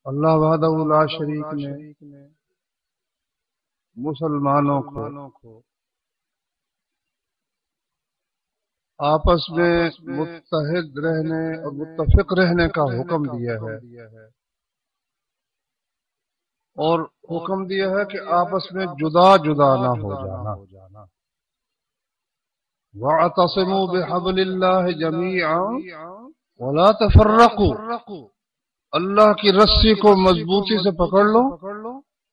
اللہ وحدہ لا شریک نے مسلمانوں کو آپس میں متحد رہنے اور متفق رہنے کا حکم دیا ہے، اور حکم دیا ہے کہ آپس میں جدا جدا نہ ہو جانا۔ وَاعْتَصِمُوا بِحَبْلِ اللَّهِ جَمِيعًا وَلَا تَفَرَّقُوا، اللہ کی رسی کو مضبوطی سے پکڑ لو،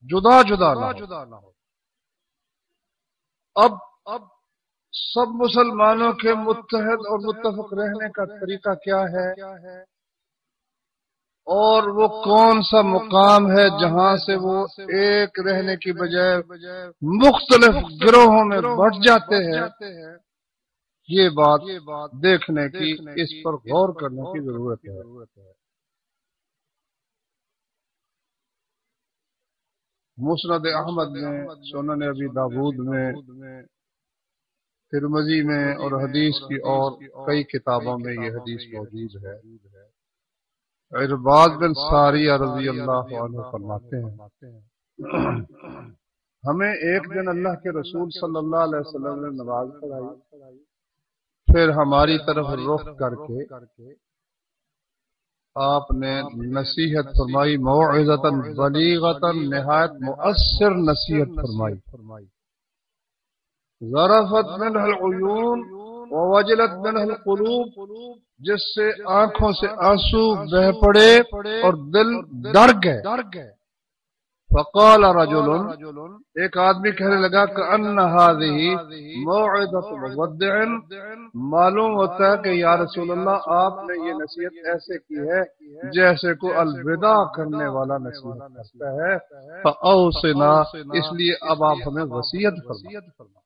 جدا جدا نہ ہو۔ اب سب مسلمانوں کے متحد اور متفق رہنے کا طریقہ کیا ہے، اور وہ کون سا مقام ہے جہاں سے وہ ایک رہنے کی بجائے مختلف گروہوں میں بٹ جاتے ہیں، یہ بات دیکھنے کی، اس پر غور کرنے کی ضرورت ہے۔ مسند احمد میں، سنن ابی داود میں، ترمذی میں اور حدیث کی اور کئی کتابوں میں یہ حدیث موجود ہے۔ عرباض بن ساریہ رضی اللہ عنہ فرماتے ہیں، ہمیں ایک دن اللہ کے رسول صلی اللہ علیہ وسلم نے نماز پڑھائی، پھر ہماری طرف رخ کر کے آپ نے نصیحت فرمائی، موعظۃ بلیغۃ، نہایت مؤثر نصیحت فرمائی، ذرفت منہ العیون ووجلت منہ القلوب، جس سے آنکھوں سے آنسو بہہ پڑے اور دل ڈر گئے۔ فقال رجل، ایک آدمی کہنے لگا کأن هذه موعظۃ مودع، معلوم ہوتا ہے کہ یا رسول اللہ آپ نے یہ نصیحت ایسے کی ہے جیسے کو الوداع کرنے والا نصیحت کرتا ہے، فاوصنا، اس لیے اب آپ ہمیں وصیت فرمائیں۔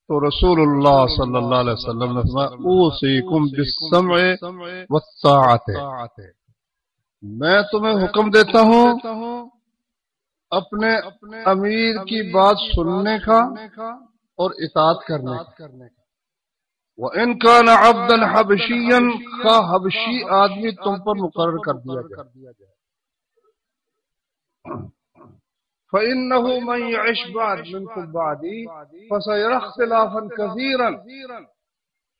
تو رسول اللہ صلی اللہ علیہ وسلم نے فرمایا، اوصیکم بالسمع والطاعۃ، میں تمہیں حکم دیتا ہوں اپنے امیر کی بات سننے کا اور اطاعت کرنے کا۔ وَإِن كَانَ عَبْدًا حَبَشِيًّا، کا حبشی آدمی تم پر مقرر کر دیا جائے، فَإِنَّهُ مَن يَعِشْ مِنكُم بَعْدِي فَسَيَرَى اخْتِلَافًا كَثِيرًا،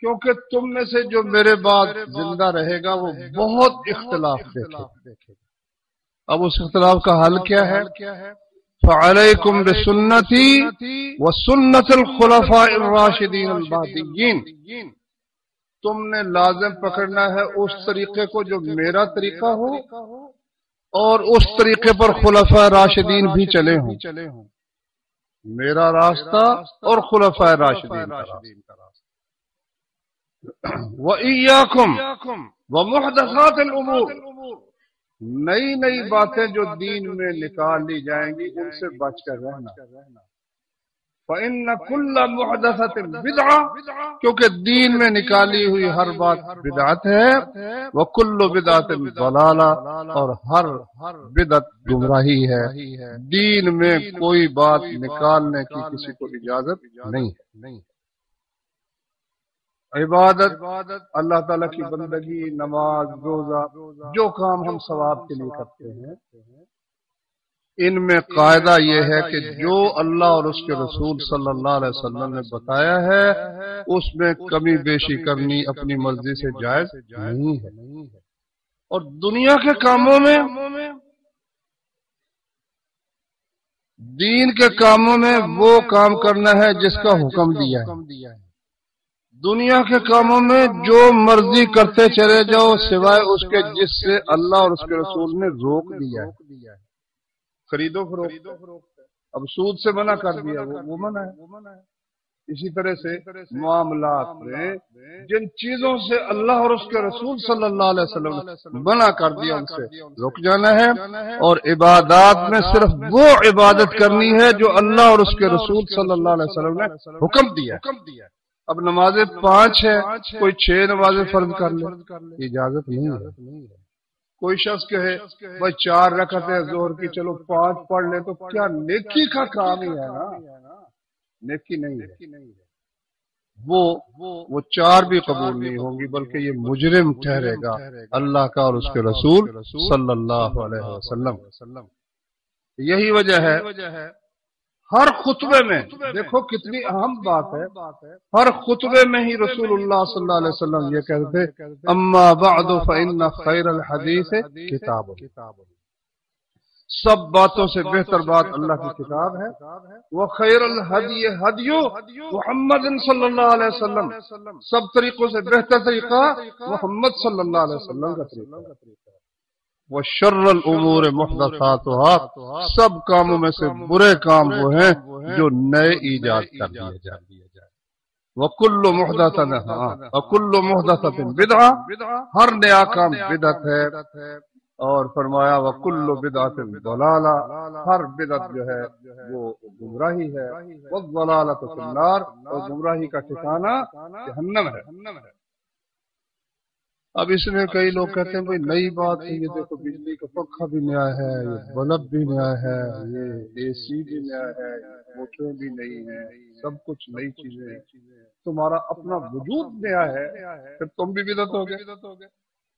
کیونکہ تم میں سے جو میرے بعد زندہ رہے گا وہ بہت اختلاف دیکھے گا۔ اب اس اختلاف کا حل کیا ہے؟ فَعَلَيْكُمْ بِسُنَّتِي وَسُنَّةِ الْخُلَفَاءِ الرَّاشِدِينَ الْمَهْدِيِّينَ، تم نے لازم پکڑنا ہے اس طریقے کو جو میرا طریقہ ہو، اور اس طریقے پر خلفاء راشدین بھی چلے ہوں، میرا راستہ اور خلفاء راشدین کا راستہ۔ وَإِيَّاكُمْ وَمُحْدَثَاتِ الْأُمُورِ، نئی نئی باتیں جو دین میں نکال لی جائیں گی ان سے بچ کر رہنا۔ فَإِنَّ كُلَّ مُحْدَثَةٍ بِدْعَةٍ، کیونکہ دین میں نکالی ہوئی ہر بات بدعت ہے، وَكُلُّ بِدْعَةٍ ضَلَالَةٍ، اور ہر بدعت گمراہی ہے۔ دین میں کوئی بات نکالنے کی کسی کو اجازت نہیں ہے۔ عبادت، اللہ تعالیٰ کی بندگی، نماز، روزہ، جو کام ہم ثواب کے لیے کرتے ہیں، ان میں قاعدہ یہ ہے کہ جو اللہ اور اس کے رسول صلی اللہ علیہ وسلم نے بتایا ہے اس میں کمی بیشی کرنی اپنی مرضی سے جائز نہیں ہے۔ اور دنیا کے کاموں میں، دین کے کاموں میں وہ کام کرنا ہے جس کا حکم دیا ہے۔ دنیا کے کاموں میں جو مرضی کرتے چلے جاؤ سوائے اس کے جس سے اللہ اور اس کے رسول نے روک دیا ہے۔ خرید و فروخت، اب سود سے منع کر دیا، وہ منع ہے۔ اسی طرح سے معاملات میں جن چیزوں سے اللہ اور اس کے رسول صلی اللہ علیہ وسلم نے منع کر دیا ان سے رک جانا ہے، اور عبادات میں صرف وہ عبادت کرنی ہے جو اللہ اور اس کے رسول صلی اللہ علیہ وسلم نے حکم دیا ہے۔ اب نمازیں 5 ہے، کوئی 6 نمازیں فرض کر لے، اجازت نہیں ہے۔ کوئی شخص کہے بھائی 4 رکعتیں ظہر کی، چلو 5 پڑھ لیں، تو کیا نیکی کا کام ہی ہے نا، نیکی نہیں ہے۔ وہ چار بھی قبول نہیں ہوں گی، بلکہ یہ مجرم ٹھہرے گا اللہ کا اور اس کے رسول صلی اللہ علیہ وسلم۔ یہی وجہ ہے ہر خطبے میں، دیکھو کتنی اہم بات ہے، ہر خطبے میں ہی رسول اللہ صلی اللہ علیہ وسلم یہ کہتے تھے اما بعد فإن خیر الحدیث کتاب، سب باتوں سے بہتر بات اللہ کی کتاب ہے، وہ خیر الہدی ہدی محمد صلی اللہ علیہ وسلم، سب طریقوں سے بہتر طریقہ محمد صلی اللہ علیہ وسلم کا طریقہ ہے، وہ شر الامور محدثاتها، سب کاموں میں سے برے کام وہ ہیں جو نئے ایجاد کر دیے جائیں، وکل محدثۃ بدعہ، ہر نیا کام بدعت ہے، اور فرمایا وکل بدعۃ ضلالہ، ہر بدعت جو ہے وہ گمراہی ہے، والضلالۃ فی النار، اور گمراہی کا ٹھکانہ جہنم ہے۔ اب اس میں کئی لوگ کہتے ہیں بھئی نئی بات ہے، یہ دیکھو بجلی کا پنکھا بھی نیا ہے، یہ بلب بھی نیا ہے، یہ اے سی بھی نیا ہے، موٹریں بھی نئی ہیں، سب کچھ نئی چیزیں، تمہارا اپنا وجود نیا ہے، پھر تم بھی بدعت ہو گئے۔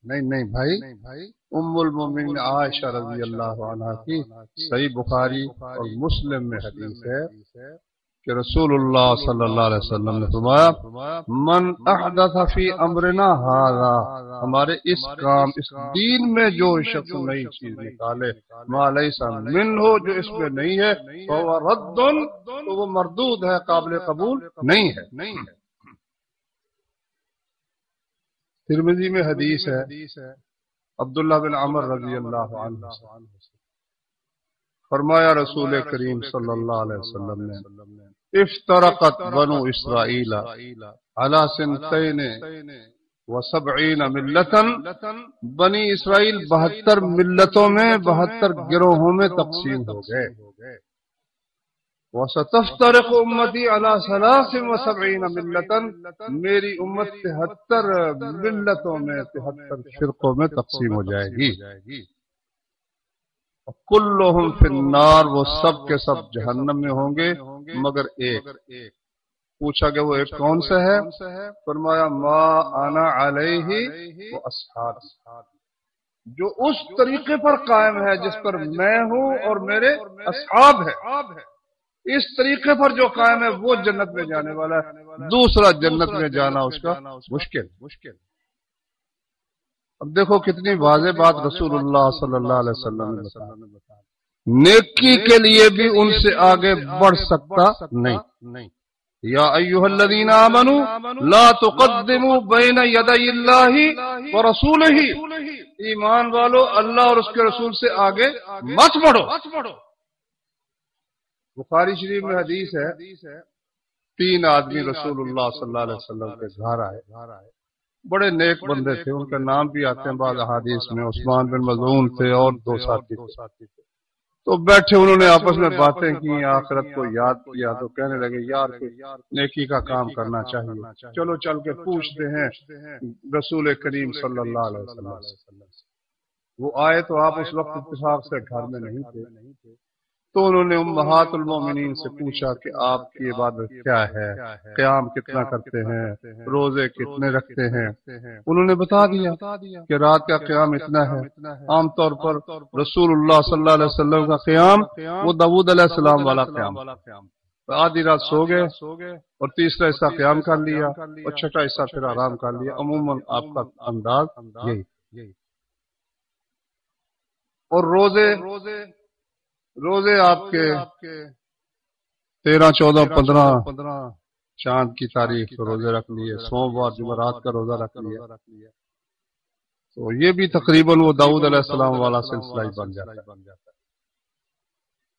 نہیں بھائی، ام المومنین عائشہ رضی اللہ عنہا کی صحیح بخاری اور مسلم میں حدیث ہے کہ رسول اللہ صلی اللہ علیہ وسلم نے فرمایا من احدث فی امرنا ھذا، ہمارے اس دین میں جو شخص نئی چیز نکالے ما لیس منہ، جو اس میں نہیں ہے فهو رد، تو وہ مردود ہے، قابل قبول نہیں ہے۔ ترمذی میں حدیث ہے عبداللہ بن عمر رضی اللہ عنہ فرمایا رسول کریم صلی اللہ علیہ وسلم نے افترقت بنو اسرائیل علی سنتین و سبعین ملتن، بنی اسرائیل 72 ملتوں میں 72 گروہوں میں تقسیم ہو گئے، وَسَتَفْتَرِقُ أُمَّتِي عَلَى 73 مِلَّةً، میری امت 73 ملتوں میں 73 فرقوں میں تقسیم ہو جائے گی، كُلُّهُمْ فِي النَّارِ، وہ سب کے سب جہنم میں ہوں گے مگر ایک۔ پوچھا کہ وہ ایک کون سا ہے؟ فرمایا ما انا علیہ واصحابی، جو اس طریقے پر قائم ہے جس پر میں ہوں اور میرے اصحاب ہیں، اس طریقے پر جو قائم ہے وہ جنت میں جانے والا ہے، دوسرا جنت میں جانا اس کا مشکل۔ اب دیکھو کتنی واضح بات رسول اللہ صلی اللہ علیہ وسلم نے بتایا، نیکی کے لیے بھی ان سے آگے بڑھ سکتا نہیں۔ یا ایھا الذین آمنوا لا تقدموا بین یدی اللہ ورسولہ، ایمان والو اللہ اور اس کے رسول سے آگے مت بڑھو۔ بخاری شریف میں حدیث ہے 3 آدمی رسول اللہ صلی اللہ علیہ وسلم کے گھر آئے، بڑے نیک بندے تھے، ان کے نام بھی آتے ہیں بعض احادیث میں، عثمان بن مظعون تھے اور 2 ساتھی تھے۔ تو بیٹھے انہوں نے آپس میں باتیں کی، آخرت کو یاد کیا، تو کہنے لگے یار کوئی نیکی کا کام کرنا چاہیے، چلو چل کے پوچھتے ہیں رسول کریم صلی اللہ علیہ وسلم۔ وہ آئے تو آپ اس وقت اتفاق سے گھر میں نہیں تھے، تو انہوں نے امہات المومنین سے پوچھا کہ آپ کی عبادت کیا ہے، قیام کتنا کرتے ہیں، روزے کتنے رکھتے ہیں؟ انہوں نے بتا دیا کہ رات کا قیام اتنا ہے۔ عام طور پر رسول اللہ صلی اللہ علیہ وسلم کا قیام وہ داؤد علیہ السلام والا قیام، آدھی رات سو گئے اور تیسرا حصہ قیام کر لیا اور چھٹا حصہ پھر آرام کر لیا، عموماً آپ کا انداز یہی۔ اور روزے آپ کے 13، 14، 15 چاند کی تاریخ کو روزے رکھ لیے، سوموار جمعرات کا روزہ رکھ لیا، تو یہ بھی تقریباً وہ داؤد علیہ السلام والا سلسلہ ہی بن جاتا ہے۔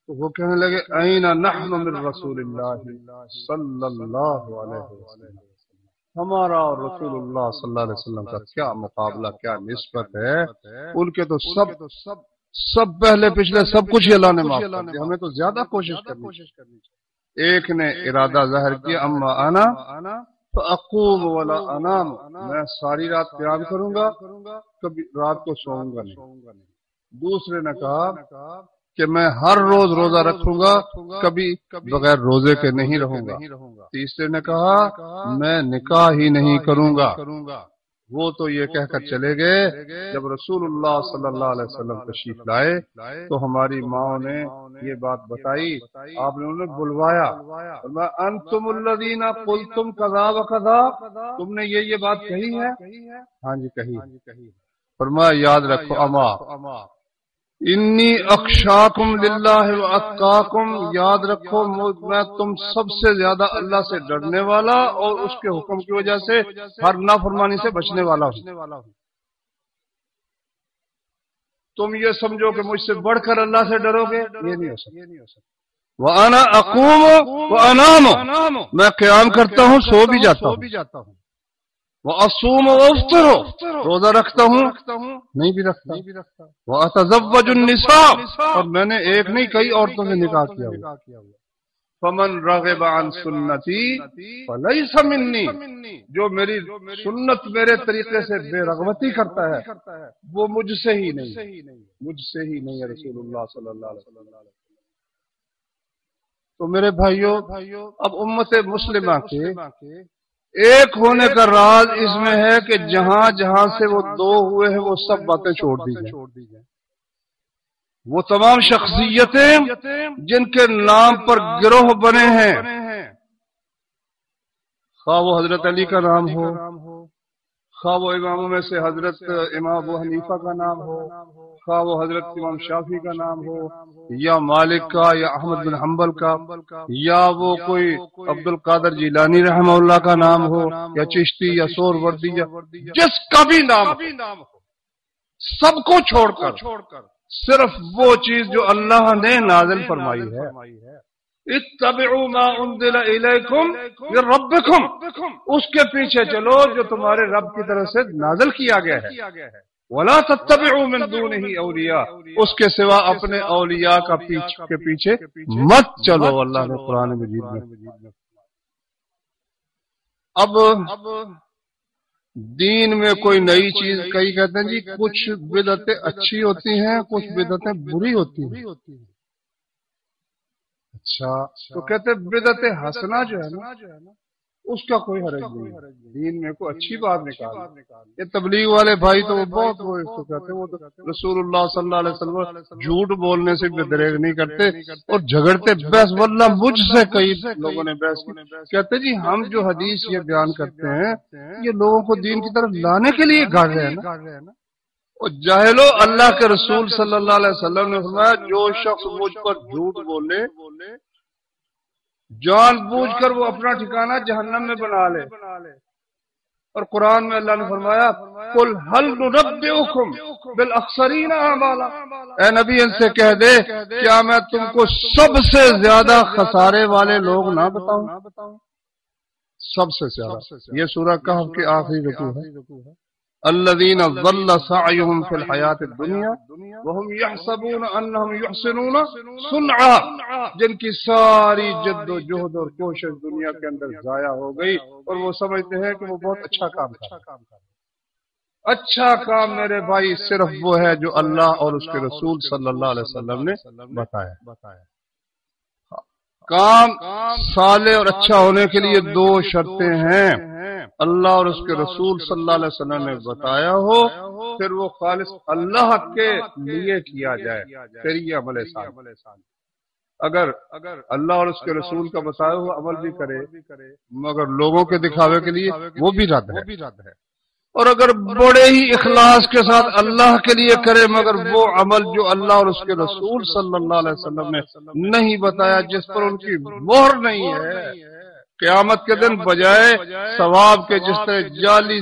تو وہ کہنے لگے این نحن من رسول اللہ صلی اللہ علیہ وسلم، ہمارا اور رسول اللہ صلی اللہ علیہ وسلم کا کیا مقابلہ، کیا نسبت ہے، ان کے تو سب پہلے پچھلے سب کچھ اللہ نے معاف کر دیا، ہمیں تو زیادہ کوشش کرنی چاہیے۔ ایک نے ارادہ ظاہر کیا اما انا فاقوم ولا انام، میں ساری رات قیام کروں گا، کبھی رات کو سوؤں گا نہیں۔ دوسرے نے کہا کہ میں ہر روز روزہ رکھوں گا، کبھی بغیر روزے کے نہیں رہوں گا۔ تیسرے نے کہا میں نکاح ہی نہیں کروں گا۔ وہ تو یہ کہہ کر چلے گئے۔ جب رسول اللہ صلی اللہ علیہ وسلم تشریف لائے تو ہماری ماں نے یہ بات بتائی، آپ نے انہیں بلوایا، فرمایا انتم الذین قلتم کذا و کذا، تم نے یہ بات کہی ہے؟ ہاں جی کہی۔ فرمایا یاد رکھو اما انی اخشاکم للہ و اتقاکم، یاد رکھو میں تم سب سے زیادہ اللہ سے ڈرنے والا اور اس کے حکم کی وجہ سے ہر نافرمانی سے بچنے والا ہوں۔ تم یہ سمجھو کہ مجھ سے بڑھ کر اللہ سے ڈرو گے، یہ نہیں ہو سکتا۔ وَأَنَا أَقُومُ وَأَنَامُ، میں قیام کرتا ہوں سو بھی جاتا ہوں۔ وَأَصُومُ وَأَفْطِرُ، روزہ رکھتا ہوں نہیں بھی رکھتا۔ وَأَتَزَوَّجُ النِّسَاءَ، اور میں نے ایک نہیں کئی عورتوں سے نکاح کیا ہوا۔ فَمَنْ رَغِبَ عَنْ سُنَّتِي فَلَيْسَ مِنِّي، جو میری سنت میرے طریقے سے بے رغبتی کرتا ہے وہ مجھ سے ہی نہیں، مجھ سے ہی نہیں ہے رسول اللہ صلی اللہ علیہ وسلم۔ تو میرے بھائیوں، اب امت مسلمہ کے ایک ہونے کا راز اس میں ہے کہ جہاں جہاں سے وہ دو ہوئے ہیں وہ سب باتیں چھوڑ دی جائیں۔ وہ تمام شخصیتیں جن کے نام پر گروہ بنے ہیں، خواہ وہ حضرت علی کا نام ہو، خواہ وہ اماموں میں سے حضرت امام ابو حنیفہ کا نام ہو، خواہ وہ حضرت امام شافعی کا نام ہو، یا مالک کا، یا احمد بن حنبل کا، یا وہ کوئی عبد القادر جیلانی رحمہ اللہ کا نام ہو، یا چشتی یا سور وردی، یا جس کا بھی نام ہو، سب کو چھوڑ کر صرف وہ چیز جو اللہ نے نازل فرمائی ہے، اتبعوا ما انزل الیکم من ربکم، اس کے پیچھے چلو جو تمہارے رب کی طرف سے نازل کیا گیا ہے۔ ولا تتبعوا من دونه اولیاء، اس کے سوا اپنے اولیاء کا پیچھے مت چلو، اللہ نے قرآن مجید میں۔ اب دین میں کوئی نئی چیز، کئی کہتے ہیں جی کچھ بدعتیں اچھی ہوتی ہیں کچھ بدعتیں بری ہوتی ہیں۔ اچھا تو کہتے ہیں بدعت حسنہ جو ہے نا اس کا کوئی حرج نہیں، دین میں کوئی اچھی بات نکال۔ یہ تبلیغ والے بھائی تو وہ بہت وہ اس کو کہتے ہیں، وہ تو رسول اللہ صلی اللہ علیہ وسلم جھوٹ بولنے سے بھی دریغ نہیں کرتے اور جھگڑتے بحث، واللہ مجھ سے کئی لوگوں نے بحث کی، کہتے جی ہم جو حدیث یہ بیان کرتے ہیں یہ لوگوں کو دین کی طرف لانے کے لیے گاڑ رہے ہیں نا۔ اور جاہلو، اللہ کے رسول صلی اللہ علیہ وسلم نے فرمایا جو شخص مجھ پر جھوٹ بولے جان بوجھ کر وہ اپنا ٹھکانہ جہنم میں بنا لے، اور قرآن میں اللہ نے فرمایا قل هل ننبئکم بالاخسرین اعمالا، اے نبی ان سے کہہ دے کیا میں تم کو سب سے زیادہ خسارے والے لوگ نہ بتاؤں؟ سب سے زیادہ، یہ سورہ کہف کی آخری رکوع ہے۔ الذین ضل سعیهم فی الحیات الدنیا وهم یحسبون انہم یحسنون صنعا، جن کی ساری جد و جہد اور کوشش دنیا کے اندر ضائع ہو گئی اور وہ سمجھتے ہیں کہ وہ بہت اچھا کام کر رہے ہیں۔ اچھا کام میرے بھائی صرف وہ ہے جو اللہ اور اس کے رسول صلی اللہ علیہ وسلم نے بتایا۔ کام صالح اور اچھا ہونے کے لیے دو شرطیں ہیں، اللہ اور اس کے رسول صلی اللہ علیہ وسلم نے بتایا ہو، پھر وہ خالص اللہ کے لیے کیا جائے، پھر یہ عمل صالح۔ اگر اللہ اور اس کے رسول کا بتایا ہوا عمل بھی کرے مگر لوگوں کے دکھاوے کے لیے، وہ بھی رد ہے۔ اور اگر بڑے ہی اخلاص کے ساتھ اللہ کے لیے کرے مگر وہ عمل جو اللہ اور اس کے رسول صلی اللہ علیہ وسلم نے نہیں بتایا، جس پر ان کی مہر نہیں ہے، قیامت کے دن بجائے ثواب کے جس طرح جعلی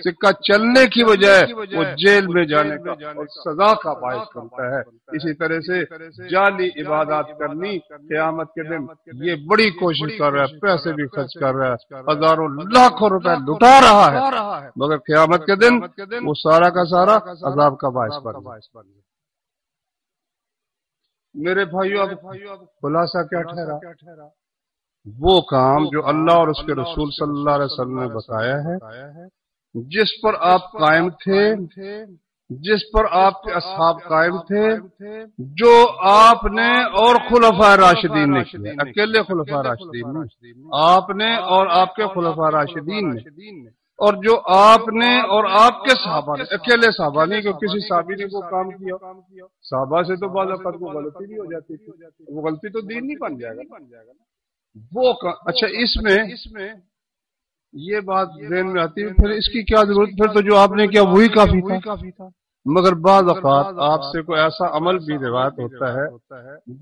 سکہ چلنے کی بجائے وہ جیل میں جانے کا اور سزا کا باعث بنتا ہے۔ اسی طرح سے جعلی عبادات کرنی، قیامت کے دن یہ بڑی کوشش کر رہا ہے، پیسے بھی خرچ کر رہا ہے، ہزاروں لاکھوں روپے لٹا رہا ہے، مگر قیامت کے دن وہ سارا کا سارا عذاب کا باعث بن گیا۔ میرے بھائیو، اب خلاصہ کیا ٹھہرا؟ وہ کام جو اللہ اور اس کے رسول صلی اللہ علیہ وسلم نے بتایا ہے، جس پر آپ قائم تھے جس پر آپ کے اصحاب قائم تھے، جو آپ نے اور خلفاء راشدین نے کیا، اکیلے خلفاء راشدین نے، آپ نے اور آپ کے خلفاء راشدین نے، اور جو آپ نے اور آپ کے صحابہ نے، اکیلے صحابہ نہیں کہ کسی صحابی نے وہ کام کیا، صحابہ سے تو بعض اوقات کو غلطی بھی ہو جاتی تھی، وہ غلطی تو دین نہیں بن جائے گا وہ اچھا اس میں یہ بات ذہن میں آتی ہے، پھر اس کی کیا ضرورت، پھر تو جو آپ نے کیا وہی کافی تھا۔ مگر بعض اوقات آپ سے کوئی ایسا عمل بھی روایت ہوتا ہے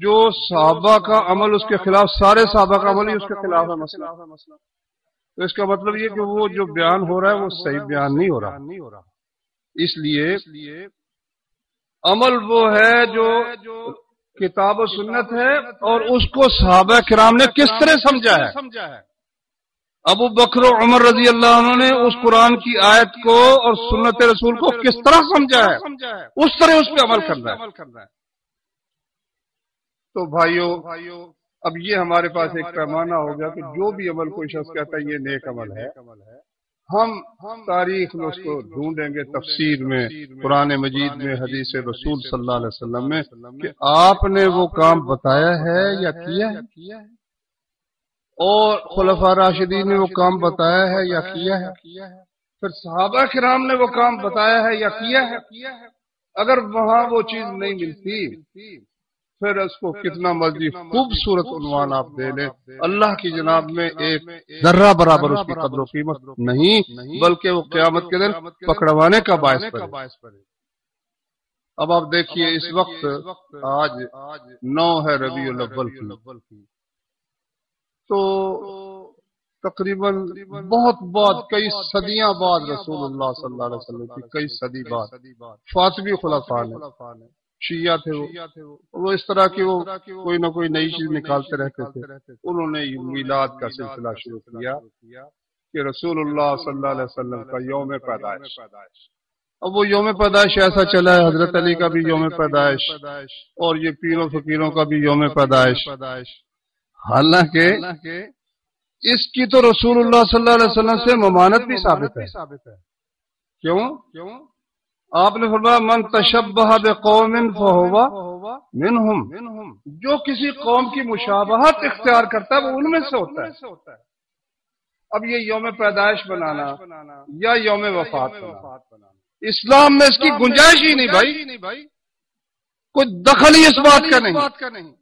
جو صحابہ کا عمل اس کے خلاف، سارے صحابہ کا عمل ہی اس کے خلاف ہے مسئلہ، تو اس کا مطلب یہ کہ وہ جو بیان ہو رہا ہے وہ صحیح بیان نہیں ہو رہا۔ اس لیے عمل وہ ہے جو کتاب و سنت ہے، اور اس کو صحابہ کرام نے کس طرح سمجھا ہے۔ ابو بکر و عمر رضی اللہ عنہ نے اس قرآن کی آیت کو اور سنت رسول کو کس طرح سمجھا ہے، اس طرح اس پہ عمل کرنا ہے۔ تو بھائیو، اب یہ ہمارے پاس ایک پیمانہ ہو گیا کہ جو بھی عمل کوئی شخص کہتا ہے یہ نیک عمل ہے، ہم تاریخ میں اس کو ڈھونڈیں گے، تفسیر میں، قرآن مجید میں، حدیث رسول صلی اللہ علیہ وسلم میں، کہ آپ نے وہ کام بتایا ہے یا کیا ہے، اور خلفاء راشدین نے وہ کام بتایا ہے یا کیا ہے، پھر صحابہ کرام نے وہ کام بتایا ہے یا کیا ہے۔ اگر وہاں وہ چیز نہیں ملتی، پھر اس کو کتنا مرضی خوبصورت عنوان آپ دے لیں، اللہ کی جناب میں ایک ذرہ برابر اس کی قدر و قیمت نہیں، بلکہ وہ قیامت کے دن پکڑوانے کا باعث بنے۔ اب آپ دیکھیے، اس وقت آج 9 ہے ربیع الاول کی، تو تقریباً بہت بعد، کئی صدیاں بعد رسول اللہ صلی اللہ علیہ وسلم کی، کئی صدی بعد فاطمی خلفاء نے، شیعہ تھے وہ اس طرح کی وہ کوئی نہ کوئی نئی چیز نکالتے رہتے تھے، انہوں نے میلاد کا سلسلہ شروع کیا کہ رسول اللہ صلی اللہ علیہ وسلم کا یوم پیدائش۔ اب وہ یوم پیدائش ایسا چلا ہے، حضرت علی کا بھی یوم پیدائش، اور یہ پیروں فقیروں کا بھی یوم پیدائش، حالانکہ اس کی تو رسول اللہ صلی اللہ علیہ وسلم سے ممانت بھی ثابت ہے۔ کیوں؟ آپ نے فرمایا من تشبہ بقوم فہو منہم، جو کسی قوم کی مشابہت اختیار کرتا ہے وہ ان میں سے ہوتا ہے۔ اب یہ یوم پیدائش بنانا یا یوم وفات بنانا، اسلام میں اس کی گنجائش ہی نہیں بھائی، کوئی دخل ہی اس بات کا نہیں۔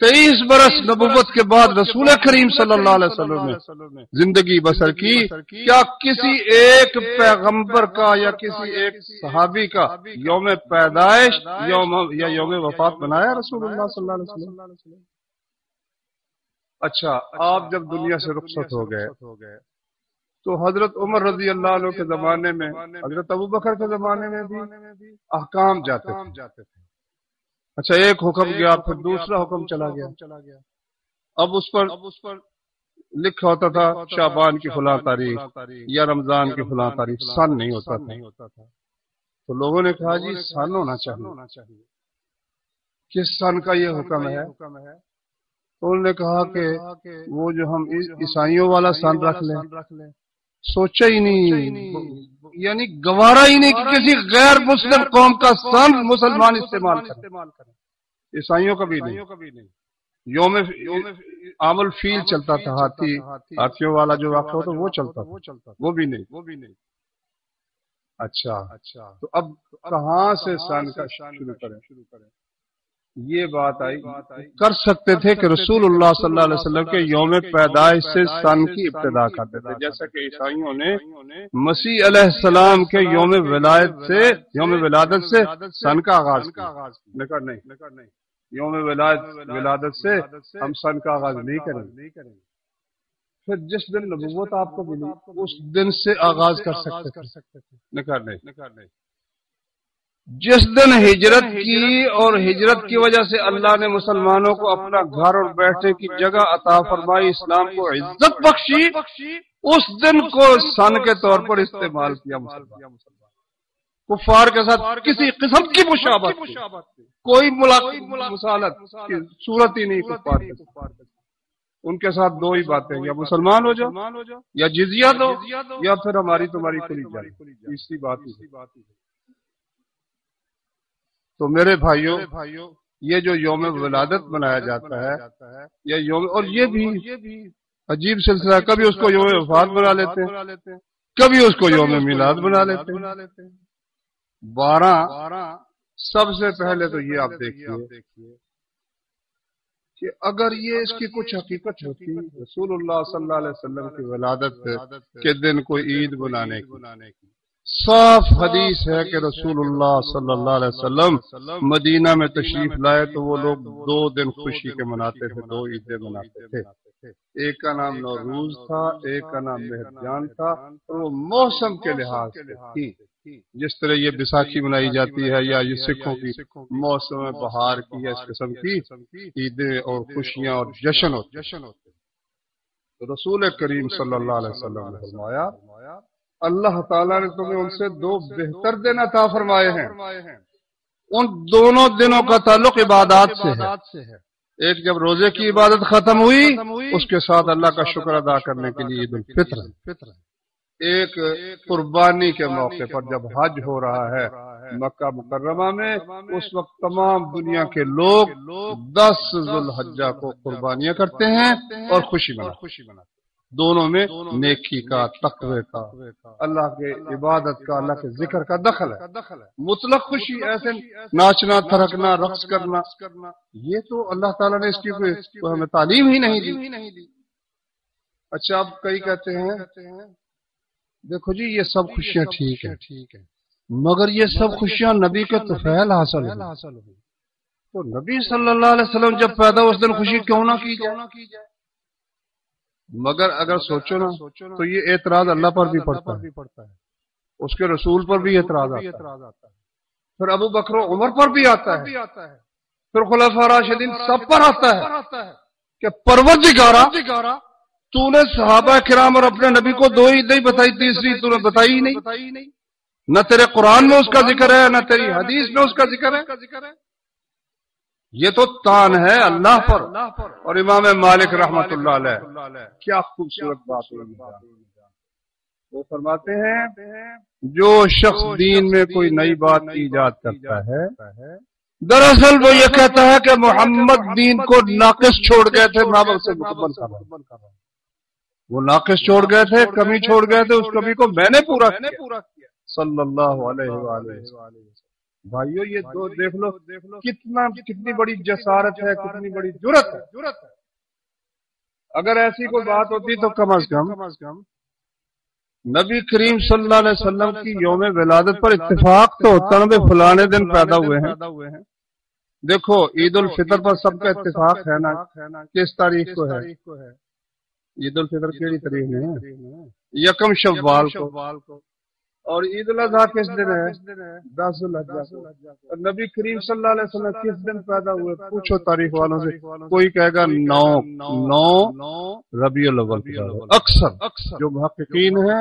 23 برس نبوت کے بعد رسول کریم صلی اللہ علیہ وسلم نے زندگی بسر کی، کیا کسی ایک پیغمبر کا یا کسی ایک صحابی کا یوم پیدائش یا یوم وفات بنایا رسول اللہ صلی اللہ علیہ وسلم؟ اچھا، آپ جب دنیا سے رخصت ہو گئے تو حضرت عمر رضی اللہ عنہ کے زمانے میں، حضرت ابو بکر کے زمانے میں بھی احکام جاتے تھے۔ اچھا، ایک حکم گیا، پھر دوسرا حکم چلا گیا، اب اس پر لکھا ہوتا تھا شعبان کی فلاں تاریخ یا رمضان کی فلاں تاریخ، سن نہیں ہوتا تھا۔ تو لوگوں نے کہا جی سن ہونا چاہیے، کس سن کا یہ حکم ہے؟ تو انہوں نے کہا کہ وہ جو ہم عیسائیوں والا سن رکھ لیں۔ سوچا ہی نہیں، یعنی گوارا ہی نہیں کہ کسی غیر مسلم قوم کا سن مسلمان استعمال کریں، عیسائیوں کا بھی نہیں۔ یوم عام الفیل چلتا تھا، ہاتھیوں والا جو واقعہ ہوتا وہ چلتا تھا، وہ بھی نہیں۔ اچھا، تو اب کہاں سے سن کا شروع کریں؟ یہ بات آئی، کر سکتے تھے کہ رسول اللہ صلی اللہ علیہ وسلم کے یوم پیدائش سے سن کی ابتدا کرتے تھے، جیسا کہ عیسائیوں نے مسیح علیہ السلام کے یوم ولادت سے سن کا آغاز کیا۔ نہیں، یوم ولادت سے ہم سن کا آغاز نہیں کریں گے، پھر جس دن نبوت آپ کو ملی اس دن سے آغاز کر سکتے تھے۔ جس دن ہجرت کی اور ہجرت کی وجہ سے اللہ نے مسلمانوں کو اپنا گھر اور بیٹھنے کی جگہ عطا فرمائی، اسلام کو عزت بخشی، اس دن کو سن کے طور پر استعمال کیا۔ کفار کے ساتھ کسی قسم کی مشابہت، کوئی مصالحت کی صورت ہی نہیں کفار کے ساتھ۔ ان کے ساتھ دو ہی باتیں، یا مسلمان ہو جاؤ یا جزیہ دو یا پھر ہماری تمہاری کھلی جائے، تیسری بات ہی۔ تو میرے بھائیوں، یہ جو یوم ولادت منایا جاتا ہے، یہ یوم، اور یہ بھی عجیب سلسلہ ہے، کبھی اس کو یوم وفات بنا لیتے ہیں، کبھی اس کو یوم میلاد بنا لیتے ہیں۔ 12 سب سے پہلے تو یہ آپ دیکھیے کہ اگر یہ اس کی کچھ حقیقت ہوتی، رسول اللہ صلی اللہ علیہ وسلم کی ولادت کے دن کوئی عید بنانے کی، صاف حدیث ہے کہ رسول اللہ صلی اللہ علیہ وسلم مدینہ میں تشریف لائے تو وہ لوگ 2 دن خوشی کے مناتے تھے، 2 عیدیں مناتے تھے۔ ایک کا نام نوروز تھا، ایک کا نام مہرجان تھا، اور وہ موسم کے لحاظ سے تھی، جس طرح یہ بیساکھی منائی جاتی ہے یا یہ سکھوں کی موسم بہار کی یا اس قسم کی عیدیں اور خوشیاں اور جشن ہوتے۔ تو رسول کریم صلی اللہ علیہ وسلم نے فرمایا، اللہ تعالیٰ نے تمہیں ان سے 2 بہتر دن عطا فرمائے ہیں، ان دونوں دنوں کا تعلق عبادات سے ہے۔ ایک جب روزے کی عبادت ختم ہوئی، اس کے ساتھ اللہ کا شکر ادا کرنے کے لیے عید الفطر ہے۔ ایک قربانی کے موقع پر جب حج ہو رہا ہے مکہ مکرمہ میں، اس وقت تمام دنیا کے لوگ 10 ذو الحجہ کو قربانیاں کرتے ہیں اور خوشی مناتے ہیں۔ دونوں میں نیکی کا، تقوی کا، اللہ کے عبادت کا، اللہ کے ذکر کا دخل ہے۔ مطلق خوشی، ایسے ناچنا، تھرکنا، رقص کرنا، یہ تو اللہ تعالیٰ نے اس کی کوئی ہمیں تعلیم ہی نہیں دی۔ اچھا، اب کئی کہتے ہیں دیکھو جی یہ سب خوشیاں ٹھیک ہیں، مگر یہ سب خوشیاں نبی کے طفیل حاصل ہوئی، تو نبی صلی اللہ علیہ وسلم جب پیدا اس دن خوشی کیوں نہ کی جائے؟ مگر اگر سوچو نا تو یہ اعتراض اللہ پر بھی پڑتا ہے، اس کے رسول پر بھی اعتراض آتا ہے، پھر ابو بکر و عمر پر بھی آتا ہے، پھر خلفاء راشدین سب پر آتا ہے کہ پروردگارا تو نے صحابہ کرام اور اپنے نبی کو 2 عیدیں بتائی، تیسری تو نے بتائی ہی نہیں، نہ تیرے قرآن میں اس کا ذکر ہے، نہ تیری حدیث میں اس کا ذکر ہے۔ یہ تو تان ہے اللہ پر۔ اور امام مالک رحمت اللہ علیہ کیا خوبصورت بات ہوئی، وہ فرماتے ہیں جو شخص دین میں کوئی نئی بات ایجاد کرتا ہے، دراصل وہ یہ کہتا ہے کہ محمد دین کو ناقص چھوڑ گئے تھے، ناقص سے مکمل کر رہا ہے، وہ ناقص چھوڑ گئے تھے، کمی چھوڑ گئے تھے، اس کمی کو میں نے پورا کیا صلی اللہ علیہ وآلہ وسلم۔ بھائیو یہ دو دیکھ لو کتنی بڑی جسارت ہے، کتنی بڑی جرأت ہے۔ اگر ایسی کوئی بات ہوتی تو کم از کم نبی کریم صلی اللہ علیہ وسلم کی یوم ولادت پر اتفاق تو ہوتا نا، فلانے دن پیدا ہوئے ہیں۔ دیکھو عید الفطر پر سب کا اتفاق ہے نا، کس تاریخ کو ہے عید الفطر؟ کیڑی تاریخ میں ہے؟ 1 شوال کو۔ اور عید الاضحیٰ کس دن ہے؟ 10 ذو الحجہ کو۔ اور نبی کریم صلی اللہ علیہ وسلم کس دن پیدا ہوئے؟ پوچھو تاریخ والوں سے، کوئی کہے گا 9 ربیع الاول۔ اکثر جو محققین ہیں،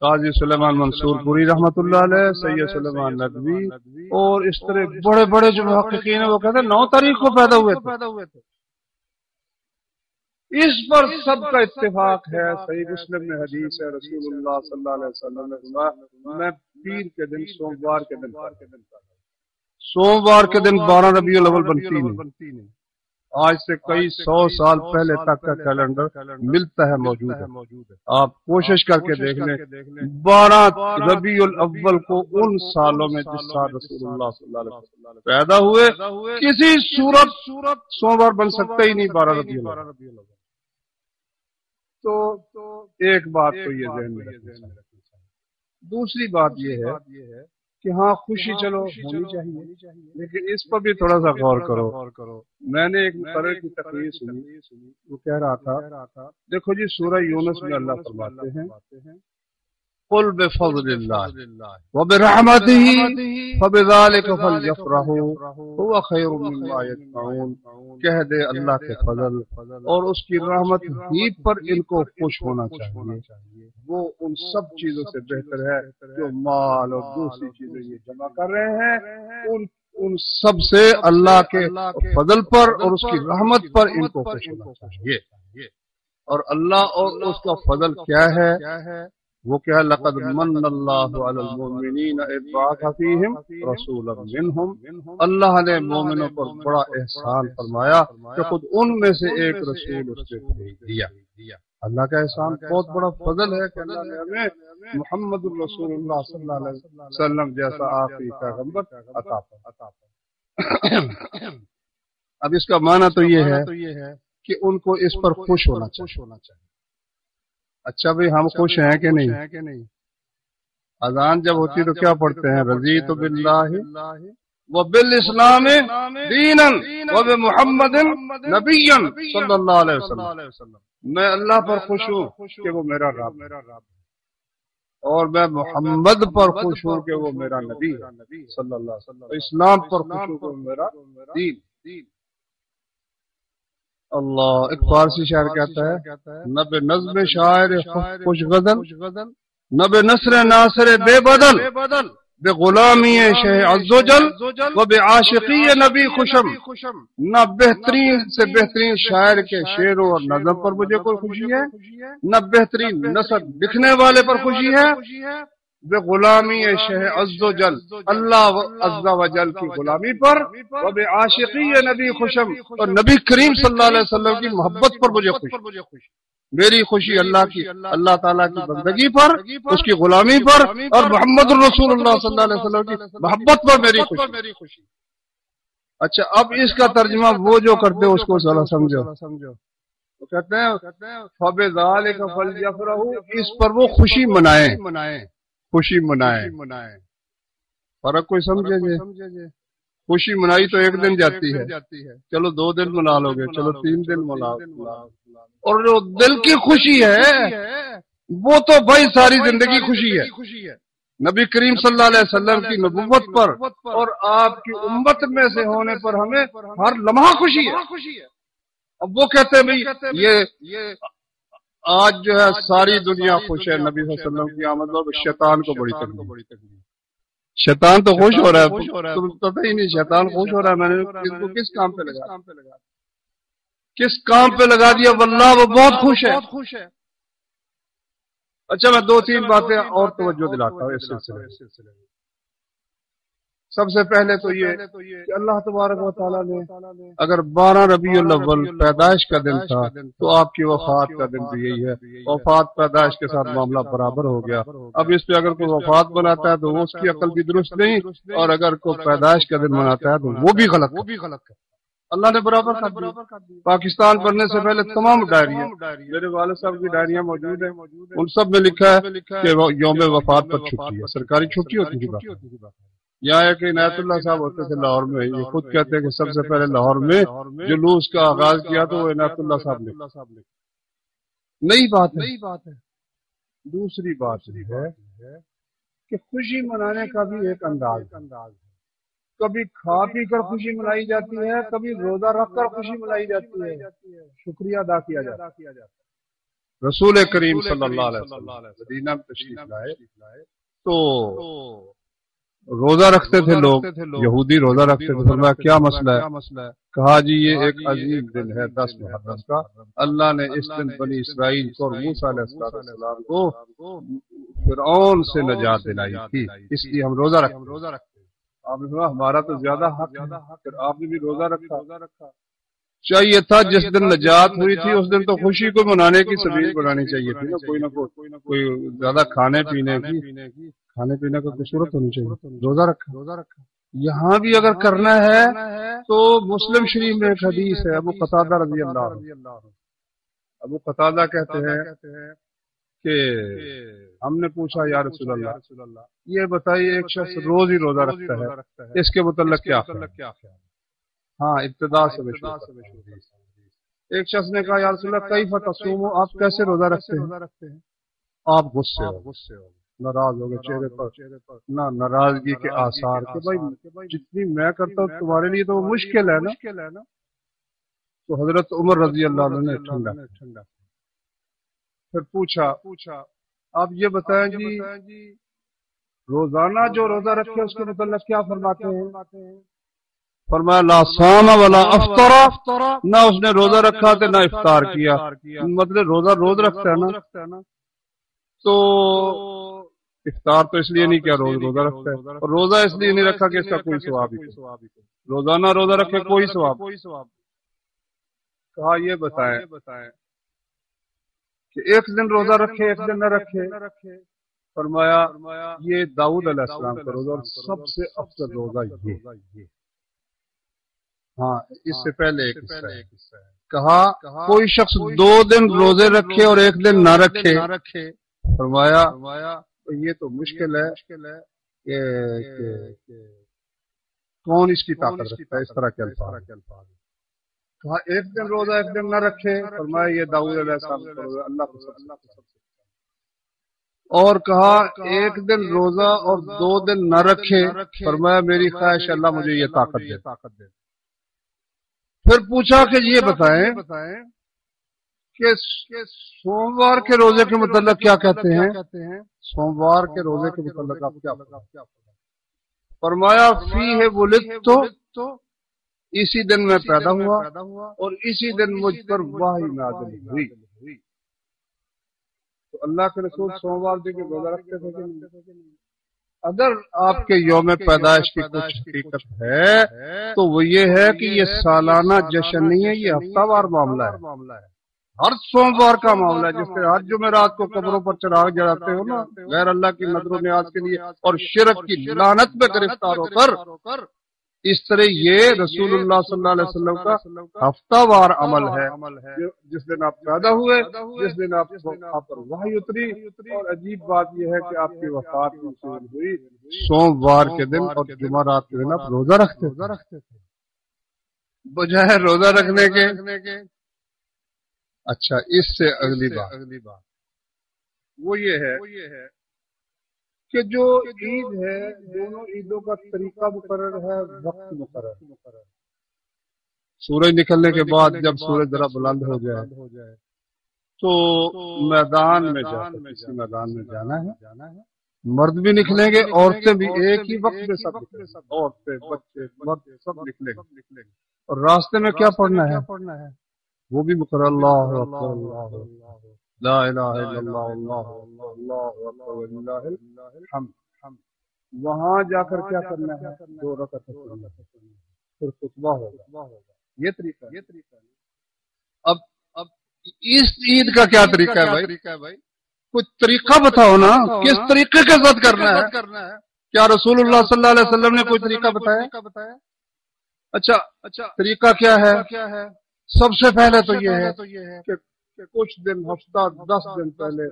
قاضی سلیمان منصور پوری رحمت اللہ علیہ، سید سلیمان ندوی اور اس طرح بڑے بڑے جو محققین ہیں، وہ کہتے ہیں 9 تاریخ کو پیدا ہوئے تھے۔ اس پر سب کا اتفاق ہے، صحیح مسلم میں حدیث ہے، رسول اللہ صلی اللہ علیہ وسلم نے فرمایا میں پیر کے دن، سوموار کے دن 12 ربیع الاول بنتی نہیں، آج سے کئی 100 سال پہلے تک کا کیلنڈر ملتا ہے، موجود ہے، آپ کوشش کر کے دیکھ لیں۔ 12 ربیع الاول کو ان سالوں میں جس سال رسول اللہ صلی اللہ علیہ وسلم پیدا ہوئے، کسی صورت سوموار بن سکتا ہی نہیں 12 ربیع الاول۔ تو ایک بات تو یہ ذہن میں رکھنا چاہیے۔ دوسری بات یہ ہے کہ ہاں خوشی چلو ہونی چاہیے، لیکن اس پر بھی تھوڑا سا غور کرو۔ میں نے ایک مقرر کی تقریر سنی، وہ کہہ رہا تھا دیکھو جی سورہ یونس میں اللہ فرماتے ہیں قل بفضل اللہ وبرحمتہ فبذلک فلیفرحوا هو خیر مما یجمعون، کہہ دے اللہ کے فضل اور اس کی رحمت ہی پر ان کو خوش ہونا چاہیے، وہ ان سب چیزوں سے بہتر ہے جو مال اور دوسری چیزیں یہ جمع کر رہے ہیں، ان سب سے اللہ کے فضل پر اور اس کی رحمت پر ان کو خوش ہونا چاہیے۔ اور اللہ اور اس کا فضل کیا ہے؟ وہ کیا ہے لقد من اللہ علی المؤمنین اذ بعث فیہم رسولا منہم، اللہ نے مومنوں پر بڑا احسان فرمایا کہ خود ان میں سے ایک رسول اس نے بھیج دیا۔ اللہ کا احسان بہت بڑا فضل ہے کہ اللہ نے ہمیں محمد الرسول اللہ صلی اللہ علیہ وسلم جیسا آخری پیغمبر عطا فرمایا۔ اب اس کا معنی تو یہ ہے کہ ان کو اس پر خوش ہونا چاہیے۔ اچھا بھئی ہم خوش ہیں کہ نہیں؟ اذان جب ہوتی تو کیا پڑھتے ہیں؟ رضیت باللہ وبالاسلام دینا وبمحمد نبیا صلی اللہ علیہ وسلم، میں اللہ پر خوش ہوں کہ وہ میرا رب ہے، اور میں محمد پر خوش ہوں کہ وہ میرا نبی ہے صلی اللہ علیہ وسلم، اسلام پر خوش ہوں کہ وہ میرا دین۔ اللہ ایک فارسی شاعر کہتا ہے نہ بے نظم شاعر خوش غزل، نہ بے نثر ناصر بے بدل، بے غلامی شہ عز و جل و بے عاشقی نبی خوشم، نہ بہترین سے بہترین شاعر کے شعروں اور نظم پر مجھے کوئی خوشی ہے، نہ بہترین نثر لکھنے والے پر خوشی ہے، بے غلامی شہ عز و جل، اللہ عز و جل کی غلامی پر، و بے عاشقی نبی خوشم، اور نبی کریم صلی اللہ علیہ وسلم کی محبت پر مجھے خوشی۔ میری خوشی اللہ تعالیٰ کی بندگی پر، اس کی غلامی پر، اور محمد الرسول اللہ صلی اللہ علیہ وسلم کی محبت پر میری خوشی۔ اچھا اب اس کا ترجمہ وہ جو کرتے اس کو ذرا سمجھو۔ وہ کہتے ہیں فَبِذَلِكَ فَلْيَفْرَحُوا، اس پر وہ خوشی منائیں۔ فرق کوئی سمجھے جے؟ خوشی منائی تو ایک دن جاتی ہے، چلو 2 دن منا لو گے، چلو 3 دن منا، اور جو دل کی خوشی ہے وہ تو بھائی ساری زندگی خوشی ہے، نبی کریم صلی اللہ علیہ وسلم کی نبوت پر اور آپ کی امت میں سے ہونے پر ہمیں ہر لمحہ خوشی ہے۔ اب وہ کہتے ہیں بھئی یہ آج جو ہے ساری دنیا خوش ہے نبی صلی اللہ علیہ وسلم کی آمد پر، شیطان کو بڑی تکلیف۔ شیطان تو خوش ہو رہا ہے، تم پتہ ہی نہیں شیطان خوش ہو رہا ہے، میں نے اس کو کس کام پہ لگا دیا، واللہ وہ بہت خوش ہے۔ اچھا میں 2-3 باتیں اور توجہ دلاتا ہوں اس سلسلے میں۔ سب سے پہلے تو یہ کہ اللہ تبارک و تعالیٰ نے اگر 12 ربیع الاول پیدائش کا دن تھا تو آپ کی وفات کا دن بھی یہی ہے، وفات پیدائش کے ساتھ معاملہ برابر ہو گیا۔ اب اس پہ اگر کوئی وفات بناتا ہے تو وہ اس کی عقل بھی درست نہیں، اور اگر کوئی پیدائش کا دن مناتا ہے تو وہ بھی غلط ہے۔ اللہ نے برابر کر دیا۔ پاکستان بننے سے پہلے تمام ڈائریاں، میرے والد صاحب کی ڈائریاں موجود ہیں، ان سب میں لکھا ہے کہ یوم وفات پر چھٹی ہے، سرکاری چھٹی ہوتی تھی۔ یہاں ایک عنایت اللہ صاحب ہوتے تھے لاہور میں، یہ خود کہتے ہیں کہ سب سے پہلے لاہور میں جلوس کا آغاز کیا تو وہ عنایت اللہ صاحب نے۔ نئی بات ہے۔ دوسری بات یہ ہے کہ خوشی منانے کا بھی ایک انداز ہے، کبھی کھا پی کر خوشی منائی جاتی ہے، کبھی روزہ رکھ کر خوشی منائی جاتی ہے، شکریہ ادا کیا جاتا ہے۔ رسول کریم صلی اللہ علیہ وسلم مدینہ میں تشریف لائے تو روزہ رکھتے تھے لوگ، یہودی روزہ رکھتے تھے، فرمایا کیا مسئلہ ہے؟ کہا جی یہ ایک عظیم دن ہے 10 محرم کا، اللہ نے اس دن بنی اسرائیل کو اور موسیٰ علیہ السلام کو فرعون سے نجات دلائی تھی، اس لیے ہم روزہ رکھتے ہیں۔ آپ نے کہا ہمارا تو زیادہ حق ہے، پھر آپ نے بھی روزہ رکھا۔ چاہیے تھا جس دن نجات ہوئی تھی اس دن تو خوشی کو منانے کی سبیل بنانی چاہیے تھی نا، کوئی زیادہ کھانے پینے کا کوئی صورت ہونی چاہیے، روزہ رکھا۔ یہاں بھی اگر کرنا ہے تو مسلم شریف میں ایک حدیث ہے، ابو قتادہ رضی اللہ عنہ، ابو قتادہ کہتے ہیں کہ ہم نے پوچھا یا رسول اللہ یہ بتائیے ایک شخص روز ہی روزہ رکھتا ہے اس کے متعلق کیا خیال؟ ہاں ابتدا سے ایک شخص نے کہا یا رسول اللہ کیف تصوم، آپ کیسے روزہ رکھتے ہیں؟ آپ غصے ہو، ناراض ہو گئے، چہرے پر نہ ناراضگی کے آثار کہ بھائی جتنی میں کرتا ہوں تمہارے لیے تو وہ مشکل ہے نا۔ تو حضرت عمر رضی اللہ عنہ نے ٹھنڈا پھر پوچھا آپ یہ بتائیں جی روزانہ جو روزہ رکھے اس کے متعلق کیا فرماتے ہیں؟ فرمایا لا صام ولا افطر، نہ اس نے روزہ رکھا تھا نہ افطار کیا، مطلب روزہ روز رکھتا ہے نا۔ تو افطار تو اس لیے نہیں کیا روزہ رکھتا ہے، اور روزہ اس لیے نہیں رکھا کہ اس کا کوئی ثواب ہی روزانہ روزہ رکھے کوئی ثواب۔ کہا یہ بتائیں کہ ایک دن روزہ رکھے ایک دن نہ رکھے؟ فرمایا یہ داؤد علیہ السلام کا روزہ، اور سب سے افضل روزہ یہ۔ ہاں اس سے پہلے ایک قصہ ہے، کہا کوئی شخص 2 دن روزے رکھے اور ایک دن نہ رکھے، فرمایا یہ تو مشکل ہے کہ کون اس کی طاقت رکھتا ہے، اس طرح کے الفاظ۔ کہا ایک دن روزہ ایک دن نہ رکھے، فرمایا یہ داؤد علیہ السلام کا روزہ، اللہ کو سب۔ اور کہا ایک دن روزہ اور 2 دن نہ رکھے، فرمایا میری خواہش اللہ مجھے یہ طاقت دے۔ پھر پوچھا کہ یہ بتائیں کہ سوموار کے روزے کے متعلق کیا کہتے ہیں؟ سوموار کے روزے کے متعلق آپ کیا فرمایا فیہ ولدت، اسی دن میں پیدا ہوا اور اسی دن مجھ پر وحی نازل ہوئی۔ تو اللہ کے رسول سوموار دن کے روزہ رکھتے تھے کہ نہیں؟ اگر آپ کے یوم پیدائش کی کچھ حقیقت ہے تو وہ یہ ہے کہ یہ سالانہ جشن نہیں ہے، یہ ہفتہ وار معاملہ ہے، ہر سوموار کا معاملہ ہے۔ جس طرح ہر جمعرات کو قبروں پر چراغ جلاتے ہو نا غیر اللہ کی نظر و نیاز کے لیے اور شرک کی لعنت میں گرفتار ہو کر، اس طرح یہ رسول اللہ صلی اللہ علیہ وسلم کا ہفتہ وار عمل ہے۔ جس دن آپ پیدا ہوئے، جس دن آپ پر وحی اتری، اور عجیب بات یہ ہے کہ آپ کی وفات ہوئی سوموار کے دن اور جمعرات کے دن آپ روزہ رکھتے تھے بجائے روزہ رکھنے کے۔ اچھا اس سے اگلی بات وہ یہ ہے کہ جو عید ہے دونوں عیدوں کا طریقہ مقرر ہے، وقت مقرر۔ سورج نکلنے کے بعد جب سورج ذرا بلند ہو جائے تو میدان میں کسی میدان میں جانا ہے، مرد بھی نکلیں گے عورتیں بھی، ایک ہی وقت میں سب عورتیں بچے مرد سب نکلیں گے، اور راستے میں کیا پڑھنا ہے وہ بھی مقرر، اللہ اکبر اللہ لا الہ الا اللہ اللہ اللہ اکبر وللہ الحمد۔ وہاں جا کر کیا کرنا ہے؟ 2 رکعت پڑھنا ہے، پھر خطبہ ہوگا، یہ طریقہ ہے۔ اب اس عید کا کیا طریقہ ہے بھائی؟ کچھ طریقہ بتاؤ نا، کس طریقے کے ساتھ کرنا ہے؟ کیا رسول اللہ صلی اللہ علیہ وسلم نے کوئی طریقہ بتایا؟ اچھا طریقہ کیا ہے؟ سب سے پہلے تو یہ ہے کہ کچھ دن ہفتہ 10 دن پہلے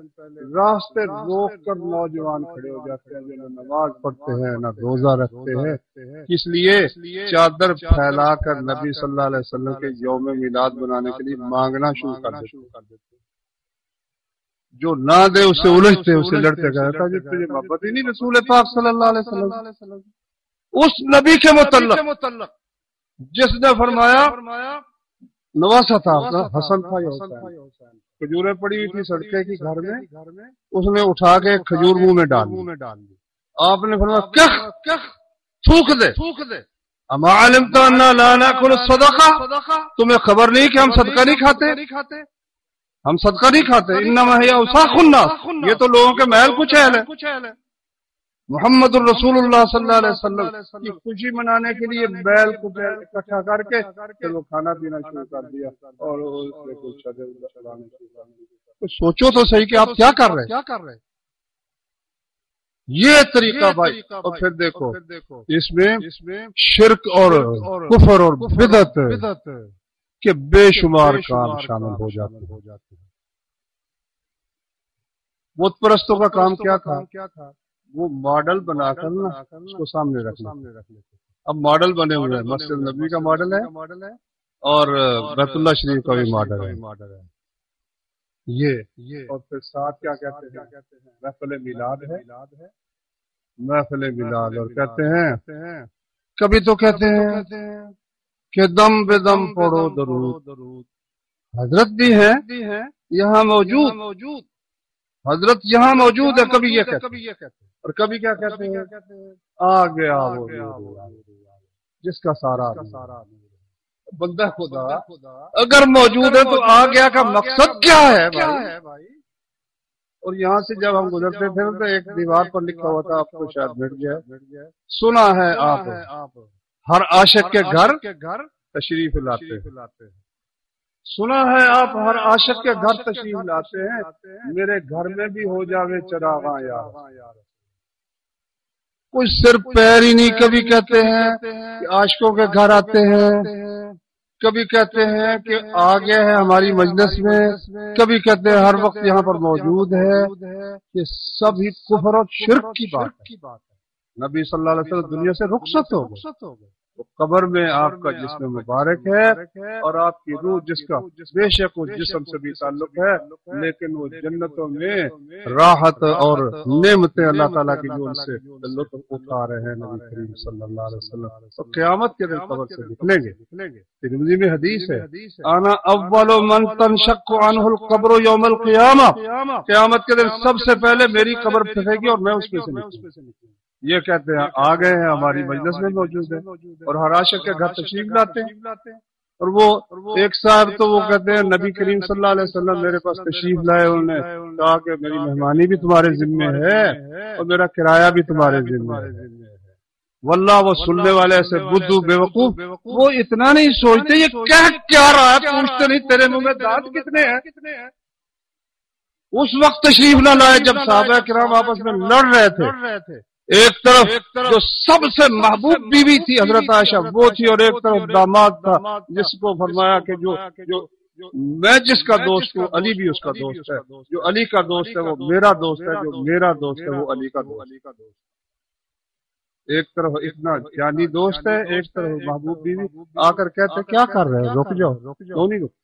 راستے روک کر نوجوان کھڑے ہو جاتے ہیں جو نہ نماز پڑھتے ہیں نہ روزہ رکھتے ہیں، اس لیے چادر پھیلا کر نبی صلی اللہ علیہ وسلم کے یوم میلاد بنانے کے لیے مانگنا شروع کر دیتے، جو نہ دے اسے الجھتے اسے لڑتے کہتا جس تجھے محبت ہی نہیں رسول پاک صلی اللہ علیہ وسلم، اس نبی کے متعلق جس نے فرمایا نواسا تھا حسن تھا یا حسین، کھجوریں پڑی ہوئی تھی سڑکے کی گھر میں، اس نے اٹھا کے کھجور منہ میں ڈال دی، آپ نے فرمایا کیا تھوک دے، اما علمت انا لا ناکل الصدقہ، تمہیں خبر نہیں کہ ہم صدقہ نہیں کھاتے، ہم صدقہ نہیں کھاتے، انما ہی اوساخ الناس، یہ تو لوگوں کے محل کچھ ہے۔ محمد الرسول اللہ صلی اللہ علیہ وسلم کی خوشی منانے کے لیے بیل کو اکٹھا کر کے پھر وہ کھانا پینا شروع کر دیا، اور سوچو تو صحیح کہ آپ کیا کر رہے ہیں، یہ طریقہ بھائی۔ اور پھر دیکھو اس میں شرک اور کفر اور بدعت کے بے شمار کام شامل ہو جاتے ہیں۔ بت پرستوں کا کام کیا تھا؟ وہ ماڈل بنا کر نا اس کو سامنے رکھنا، اب ماڈل بنے ہوئے ہیں، مسجد نبی کا ماڈل ہے اور بیت اللہ شریف کا بھی ماڈل ہے یہ، اور پھر ساتھ کیا کہتے ہیں؟ محفل میلاد ہے، محفل میلاد، اور کہتے ہیں کبھی تو کہتے ہیں کہ دم بے دم پڑھو درود، حضرت بھی ہے یہاں موجود، حضرت یہاں موجود ہے، کبھی یہ کہتے ہیں، اور کبھی کیا کہتے ہیں؟ آ گیا وہ جس کا سارا بندہ خدا اگر موجود ہے تو آ گیا کا مقصد کیا ہے بھائی؟ اور یہاں سے جب ہم گزرتے تھے تو ایک دیوار پر لکھا ہوا تھا، آپ کو شاید مٹ گیا، سنا ہے آپ ہر عاشق کے گھر تشریف لاتے ہیں، سنا ہے آپ ہر عاشق کے گھر تشریف لاتے ہیں، میرے گھر میں بھی ہو جاوے چراغاں یار۔ کچھ صرف پیر ہی نہیں، کبھی کہتے ہیں کہ عاشقوں کے گھر آتے ہیں، کبھی کہتے ہیں کہ آ گئے ہیں ہماری مجلس میں، کبھی کہتے ہیں ہر وقت یہاں پر موجود ہے۔ یہ سب ہی کفر اور شرک کی بات ہے۔ نبی صلی اللہ علیہ وسلم دنیا سے رخصت ہو گئے، تو قبر میں آپ کا جسم مبارک ہے اور آپ کی روح جس کا بے شک اس جسم سے بھی تعلق ہے، لیکن وہ جنتوں میں راحت اور نعمتیں اللہ تعالیٰ کی جو ان سے لطف اٹھا رہے ہیں نبی کریم صلی اللہ علیہ وسلم، تو قیامت کے دن قبر سے نکلیں گے۔ ترمذی میں حدیث ہے، انا اول من تنشق عنہ القبر یوم القیامہ، قیامت کے دن سب سے پہلے میری قبر پھٹے گی اور میں اس میں سے نکلوں۔ یہ کہتے ہیں آ گئے ہیں ہماری مجلس میں موجود ہیں اور ہر عاشق کے گھر تشریف لاتے ہیں۔ اور وہ ایک صاحب تو وہ کہتے ہیں نبی کریم صلی اللہ علیہ وسلم میرے پاس تشریف لائے، انہوں نے کہا کہ میری مہمانی بھی تمہارے ذمے ہے اور میرا کرایہ بھی تمہارے ذمے ہے۔ واللہ وہ سننے والے ایسے بدھو بے وقوف، وہ اتنا نہیں سوچتے یہ کہہ کیا رہا ہے، پوچھتے نہیں تیرے منہ میں دانت کتنے ہیں۔ اس وقت تشریف نہ لائے جب صحابہ کرام آپس میں لڑ رہے تھے، ایک طرف جو سب سے محبوب بیوی تھی حضرت عائشہ وہ تھی، اور ایک طرف داماد تھا جس کو فرمایا کہ جو میں جس کا دوست ہوں علی بھی اس کا دوست ہے، جو علی کا دوست ہے وہ میرا دوست ہے، جو میرا دوست ہے وہ علی کا دوست ہے۔ ایک طرف اتنا جانی دوست ہے، ایک طرف محبوب بیوی، آ کر کہتے کیا کر رہے ہیں، رک جاؤ، کیوں نہیں رکتے،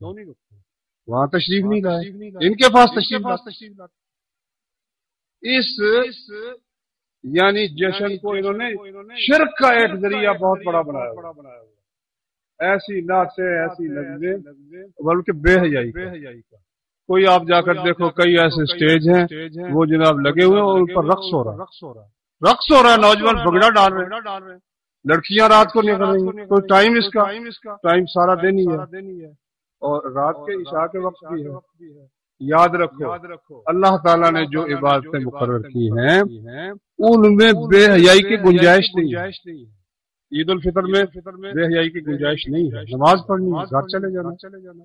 وہاں تشریف نہیں لائے، ان کے پاس تشریف لاتے۔ اس یعنی جشن کو انہوں نے شرک کا ایک ذریعہ بہت بڑا بنایا، ایسی نعتیں ایسی نظمیں، بلکہ بے حیائی کا۔ کوئی آپ جا کر دیکھو کئی ایسے سٹیج ہیں وہ جناب لگے ہوئے اور ان پر رقص ہو رہا ہے، نوجوان بگڑا ڈال رہے ہیں، لڑکیاں رات کو نکل رہی ہیں، کوئی ٹائم اس کا ٹائم سارا دن ہی ہے اور رات کے عشاء کے وقت بھی ہے۔ یاد رکھو اللہ تعالیٰ نے جو عبادتیں مقرر کی ہیں ان میں بے حیائی کی گنجائش نہیں ہے۔ عید الفطر میں بے حیائی کی گنجائش نہیں ہے، نماز پڑھنی ہے، گھر چلے جانا۔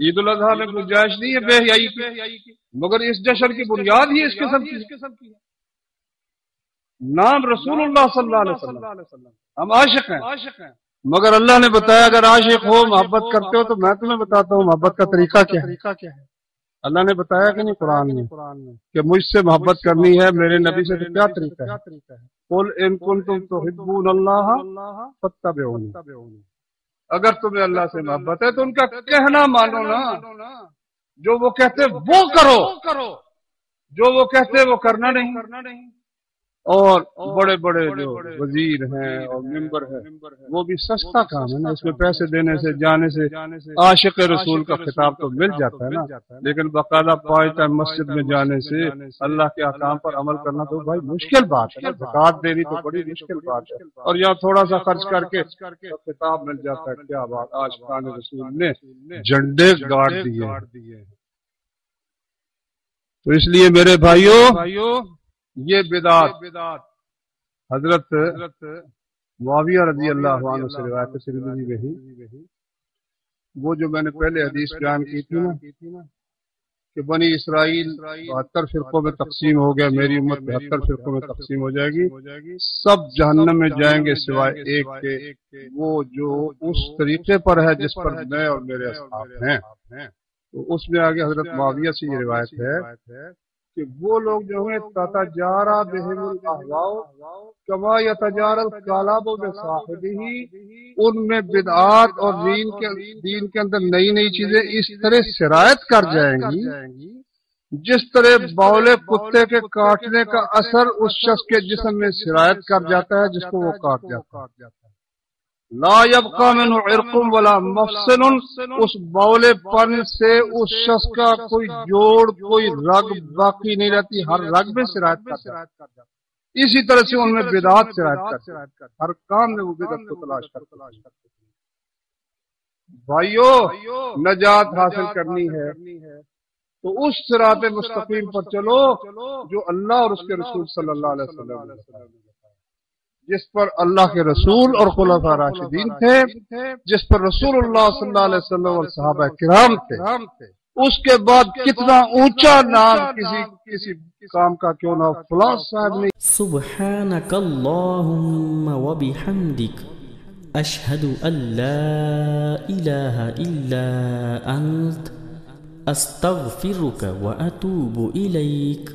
عید الاضحیٰ میں گنجائش نہیں ہے بے حیائی کی، مگر اس جشن کی بنیاد ہی اس قسم کی ہے۔ نام رسول اللہ صلی اللہ علیہ وسلم، ہم عاشق ہیں، مگر اللہ نے بتایا اگر عاشق ہو محبت کرتے ہو تو میں تمہیں بتاتا ہوں محبت کا طریقہ کیا ہے۔ اللہ نے بتایا کہ نہیں قرآن میں کہ مجھ سے محبت کرنی ہے میرے نبی سے تو کیا طریقہ ہے؟ قل ان کنتم تحبون اللہ فاتبعونی، اگر تمہیں اللہ سے محبت ہے تو ان کا کہنا مانو نا، جو وہ کہتے وہ کرو، جو وہ کہتے وہ کرنا نہیں۔ اور بڑے بڑے جو وزیر ہیں اور ممبر ہیں وہ بھی سستا کام ہے نا، اس میں پیسے دینے سے جانے سے عاشق رسول کا خطاب تو مل جاتا ہے نا، لیکن باقاعدہ 5 ٹائم مسجد میں جانے سے اللہ کے احکام پر عمل کرنا تو بھائی مشکل بات ہے، زکوٰۃ دینی تو بڑی مشکل بات ہے، اور یہاں تھوڑا سا خرچ کر کے خطاب مل جاتا ہے۔ کیا بات، عاشقان رسول نے جھنڈے گاڑ دیے۔ تو اس لیے میرے بھائیوں یہ بدعت حضرت معاویہ رضی اللہ عنہ سے روایت ترمذی میں ہی، وہ جو میں نے پہلے حدیث بیان کی تھی نا کہ بنی اسرائیل 72 فرقوں میں تقسیم ہو گیا، میری امت 72 فرقوں میں تقسیم ہو جائے گی، سب جہنم میں جائیں گے سوائے ایک کے، وہ جو اس طریقے پر ہے جس پر میں اور میرے اصحاب ہیں۔ تو اس میں آگے حضرت معاویہ سے یہ روایت ہے کہ وہ لوگ جو ہیں تتجارا بہم الاہواء کما یتجارا الکلاب بصاحبہ، ان میں بدعات اور دین کے اندر نئی نئی چیزیں اس طرح سرایت کر جائیں گی جس طرح بولے کتے کے کاٹنے کا اثر اس شخص کے جسم میں سرایت کر جاتا ہے جس کو وہ کاٹ جاتا ہے۔ لا يبقى منه عرق ولا مفصل، اس بولے پن سے اس شخص کا کوئی جوڑ کوئی رگ باقی نہیں رہتی، ہر رگ میں سرایت کر جاتا ہے۔ اسی طرح سے ان میں بدعات سرایت کرتے ہیں، ہر کام میں وہ بدعت کو تلاش کرتے ہیں۔ بھائیو نجات حاصل کرنی ہے تو اس صراط مستقیم پر چلو جو اللہ اور اس کے رسول صلی اللہ علیہ وسلم نے بتایا، جس پر اللہ کے رسول اور خلفاء راشدین تھے، جس پر رسول اللہ صلی اللہ علیہ وسلم اور صحابہ کرام تھے۔ اس کے بعد کتنا اونچا نام کسی کام کا کیوں نہ فلاں صاحب نے سبحانک اللہم وبحمدک اشہد ان لا الہ الا انت استغفرک واتوب الیک۔